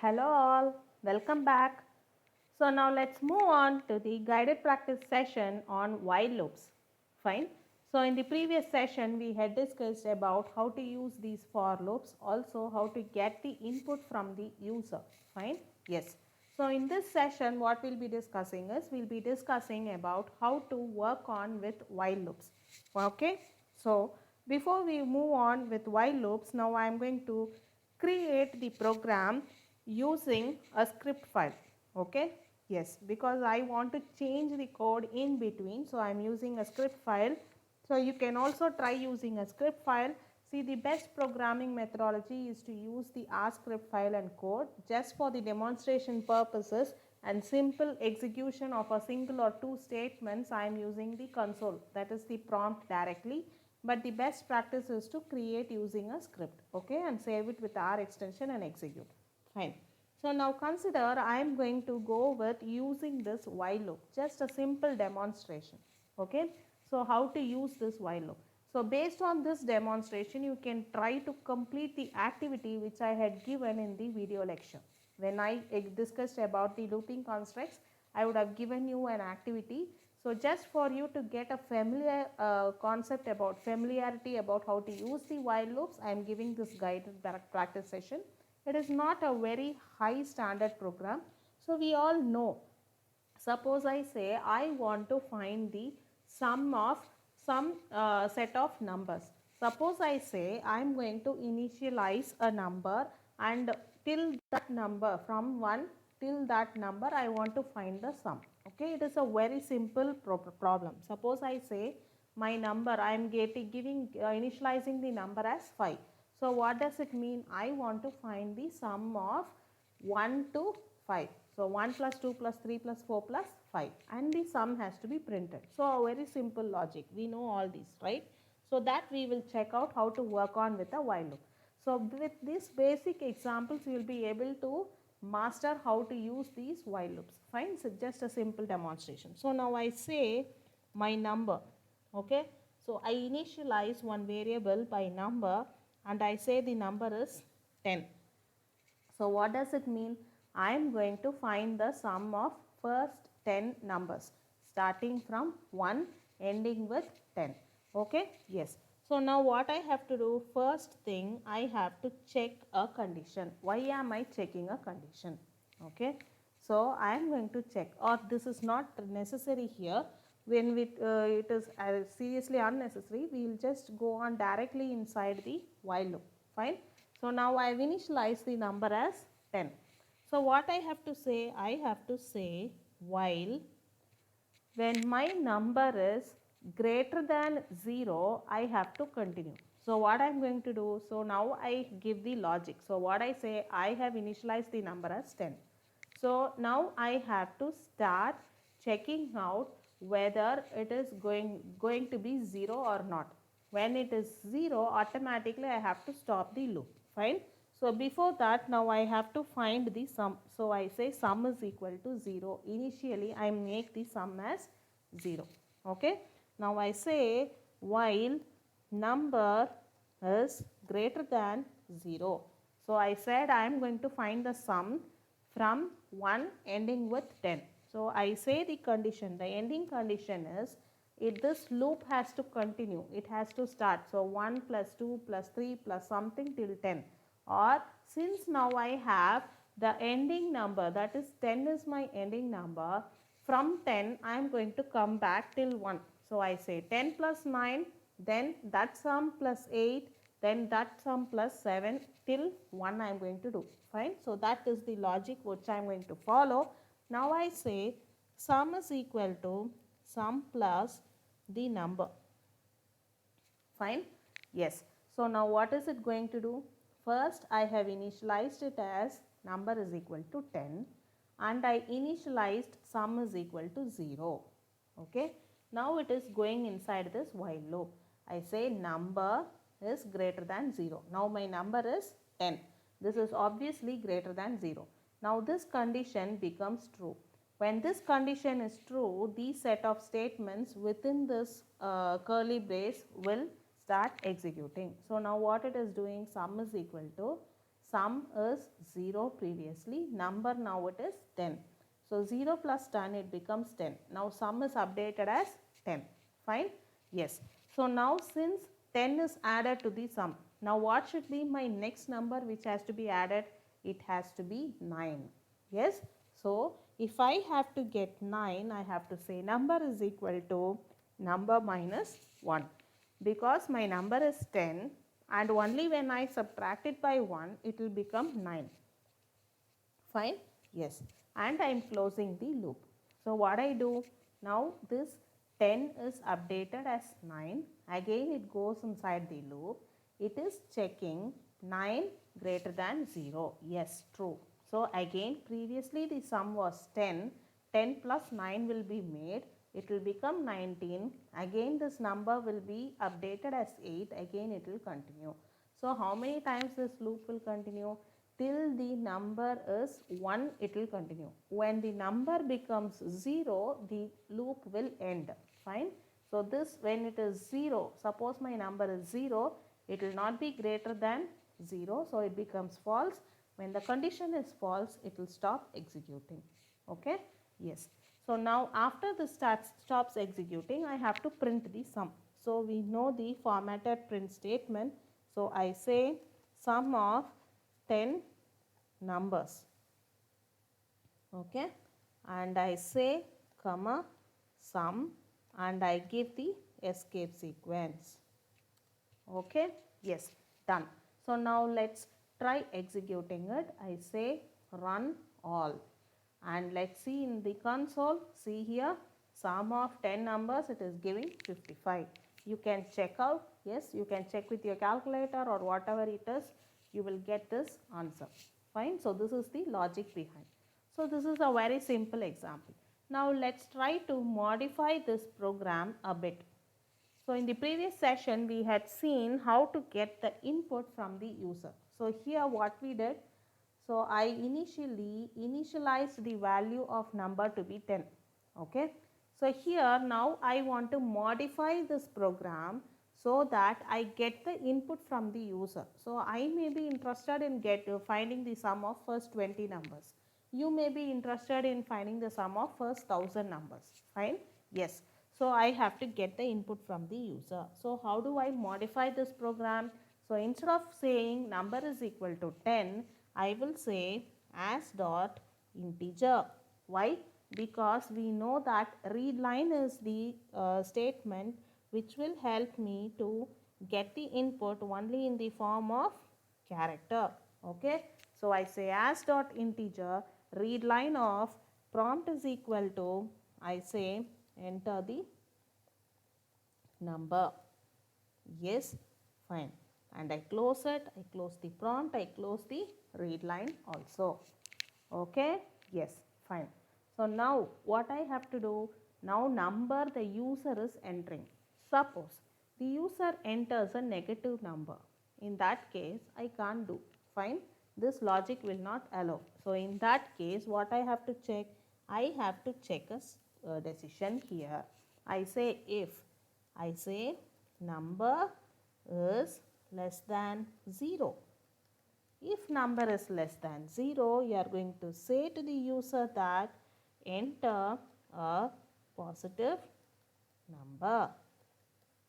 Hello all, welcome back. So now let's move on to the guided practice session on while loops. Fine. So in the previous session we had discussed about how to use these for loops, also how to get the input from the user. Fine. Yes. So in this session what we'll be discussing is we'll be discussing about how to work on with while loops. Okay. So before we move on with while loops, now I am going to create the program using a script file. Okay. Yes, because I want to change the code in between, so I am using a script file. So you can also try using a script file. See, the best programming methodology is to use the R script file and code just for the demonstration purposes and simple execution of a single or two statements. I am using the console, that is the prompt directly, but the best practice is to create using a script, okay, and save it with R extension and execute. Fine. So now consider I am going to go with using this while loop, just a simple demonstration. Okay. So how to use this while loop. So based on this demonstration you can try to complete the activity which I had given in the video lecture. When I discussed about the looping constructs, I would have given you an activity. So just for you to get a familiar concept about familiarity about how to use the while loops, I am giving this guided practice session. It is not a very high standard program. So we all know, suppose I say I want to find the sum of some set of numbers. Suppose I say I am going to initialize a number and till that number, from 1 till that number I want to find the sum. Okay, it is a very simple problem. Suppose I say my number, I am initializing the number as 5. So what does it mean? I want to find the sum of 1 to 5. So 1 plus 2 plus 3 plus 4 plus 5, and the sum has to be printed. So a very simple logic. We know all these, right? So that we will check out how to work on with a while loop. So with these basic examples you will be able to master how to use these while loops. Fine. So just a simple demonstration. So now I say my number. Okay. So I initialize one variable by number and I say the number is 10. So what does it mean? I am going to find the sum of first 10 numbers starting from 1 ending with 10. Okay? Yes. So now what I have to do, first thing I have to check a condition. Why am I checking a condition? Okay? So I am going to check, or this is not necessary here. When it is seriously unnecessary, we will just go on directly inside the while loop. Fine. So now I have initialized the number as 10. So what I have to say? I have to say while when my number is greater than 0, I have to continue. So what I am going to do? So now I give the logic. So what I say? I have initialized the number as 10. So now I have to start checking out whether it is going to be 0 or not. When it is 0, automatically I have to stop the loop. Fine. So before that, now I have to find the sum. So I say sum is equal to 0. Initially I make the sum as 0. Okay. Now I say while number is greater than 0. So I said I am going to find the sum from 1 ending with 10. So I say the condition, the ending condition is this loop has to continue, it has to start. So 1 plus 2 plus 3 plus something till 10, or since now I have the ending number, that is 10 is my ending number, from 10 I am going to come back till 1. So I say 10 plus 9, then that sum plus 8, then that sum plus 7 till 1 I am going to do. Fine. So that is the logic which I am going to follow. Now I say sum is equal to sum plus the number. Fine. Yes. So now what is it going to do? First I have initialized it as number is equal to 10 and I initialized sum is equal to 0. Okay. Now it is going inside this while loop. I say number is greater than 0. Now my number is 10. This is obviously greater than 0. Now this condition becomes true. When this condition is true, these set of statements within this curly brace will start executing. So now what it is doing, sum is equal to sum is 0 previously, number now it is 10. So 0 plus 10 it becomes 10. Now sum is updated as 10. Fine? Yes. So now since 10 is added to the sum, now what should be my next number which has to be added? It has to be 9. Yes. So if I have to get 9, I have to say number is equal to number minus 1, because my number is 10 and only when I subtract it by 1 it will become 9. Fine? Yes. And I am closing the loop. So what I do? Now this 10 is updated as 9. Again it goes inside the loop. It is checking 9 greater than 0. Yes, true. So again previously the sum was 10. 10 plus 9 will be made. It will become 19. Again this number will be updated as 8. Again it will continue. So how many times this loop will continue? Till the number is 1 it will continue. When the number becomes 0 the loop will end. Fine. So this when it is 0, suppose my number is 0, it will not be greater than 0, so it becomes false. When the condition is false it will stop executing. Okay. Yes. So now after this stops executing, I have to print the sum. So we know the formatted print statement. So I say sum of 10 numbers. Okay. And I say comma sum and I give the escape sequence. Okay. Yes. Done. So now let's try executing it. I say run all. And let's see in the console, see here, sum of 10 numbers, it is giving 55. You can check out, yes, you can check with your calculator or whatever it is, you will get this answer. Fine. So this is the logic behind. So this is a very simple example. Now let's try to modify this program a bit. So in the previous session, we had seen how to get the input from the user. So here what we did, so I initialized the value of number to be 10. Okay. So here now I want to modify this program so that I get the input from the user. So I may be interested in finding the sum of first 20 numbers. You may be interested in finding the sum of first 1000 numbers. Fine. Yes. So I have to get the input from the user. So how do I modify this program? So instead of saying number is equal to 10, I will say as dot integer. Why? Because we know that read line is the statement which will help me to get the input only in the form of character. Okay. So I say as dot integer read line of prompt is equal to, I say enter the number. Yes, fine. And I close it, I close the prompt, I close the read line also. Okay, yes, fine. So now what I have to do, now number the user is entering. Suppose the user enters a negative number. In that case, I can't do. Fine, this logic will not allow. So in that case, what I have to check, I have to check a decision here. I say if, I say number is less than 0. If number is less than 0, you are going to say to the user that enter a positive number.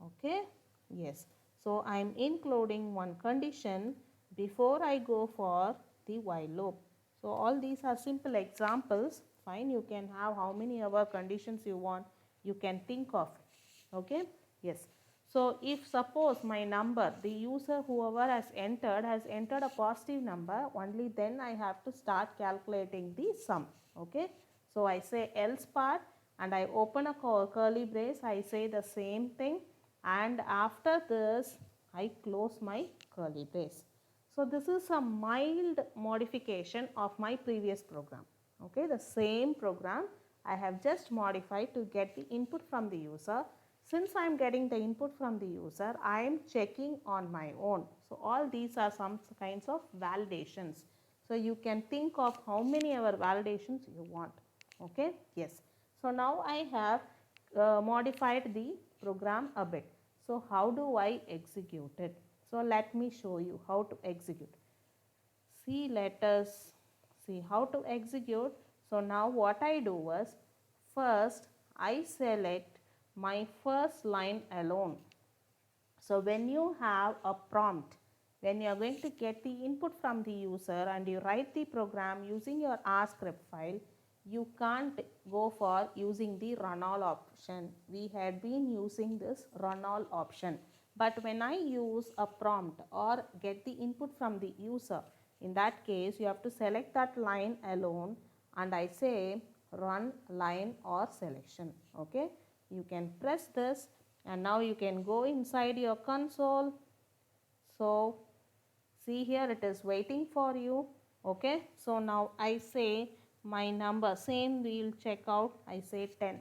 Okay? Yes. So I am including one condition before I go for the while loop. So all these are simple examples. Fine, you can have how many other conditions you want. You can think of it. Okay? Yes. So if suppose my number, the user whoever has entered a positive number, only then I have to start calculating the sum. Okay. So I say else part and I open a curly brace, I say the same thing, and after this I close my curly brace. So this is a mild modification of my previous program. Okay, the same program I have just modified to get the input from the user. Since I am getting the input from the user, I am checking on my own. So all these are some kinds of validations. So you can think of how many other validations you want. Okay, yes. So now I have modified the program a bit. So how do I execute it? So let me show you how to execute. see, let us see how to execute. So now what I do was, first I select my first line alone. So when you have a prompt, when you are going to get the input from the user and you write the program using your R script file, you can't go for using the run all option. We had been using this run all option. But when I use a prompt or get the input from the user, in that case you have to select that line alone and I say run line or selection. Okay, you can press this and now you can go inside your console. So see here, it is waiting for you. Okay, so now I say my number, same we'll check out, I say 10.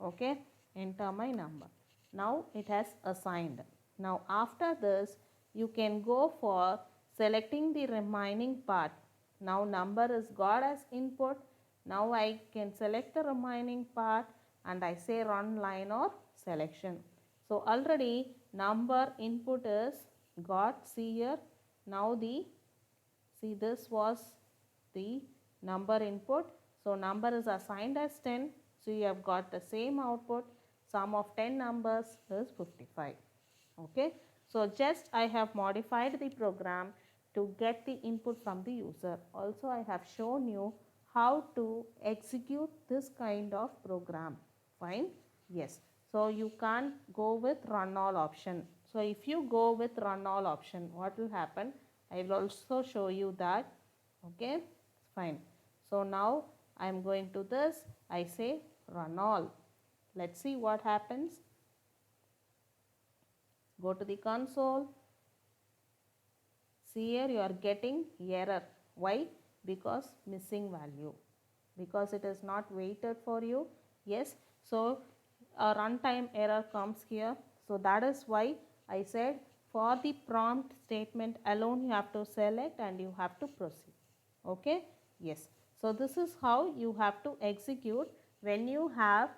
Okay, enter my number. Now it has assigned. Now after this you can go for selecting the remaining part. Now number is got as input. Now I can select the remaining part and I say run line or selection. So already number input is got. See here, now the see this was the number input. So number is assigned as 10. So you have got the same output. Sum of 10 numbers is 55. Okay. So just I have modified the program to get the input from the user. Also I have shown you how to execute this kind of program. Fine. Yes. So you can't go with run all option. So if you go with run all option, what will happen? I will also show you that. Okay, fine. So now I am going to this, I say run all. Let's see what happens. Go to the console. See here, you are getting error. Why? Because missing value. Because it is not waited for you. Yes, so a runtime error comes here. So that is why I said for the prompt statement alone you have to select and you have to proceed. Okay, yes. So this is how you have to execute when you have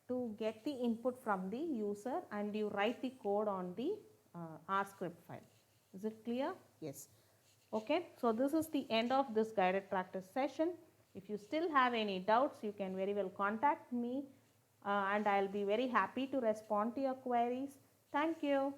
to get the input from the user and you write the code on the R script file. Is it clear? Yes. Okay, so this is the end of this guided practice session. If you still have any doubts, you can very well contact me and I'll be very happy to respond to your queries. Thank you.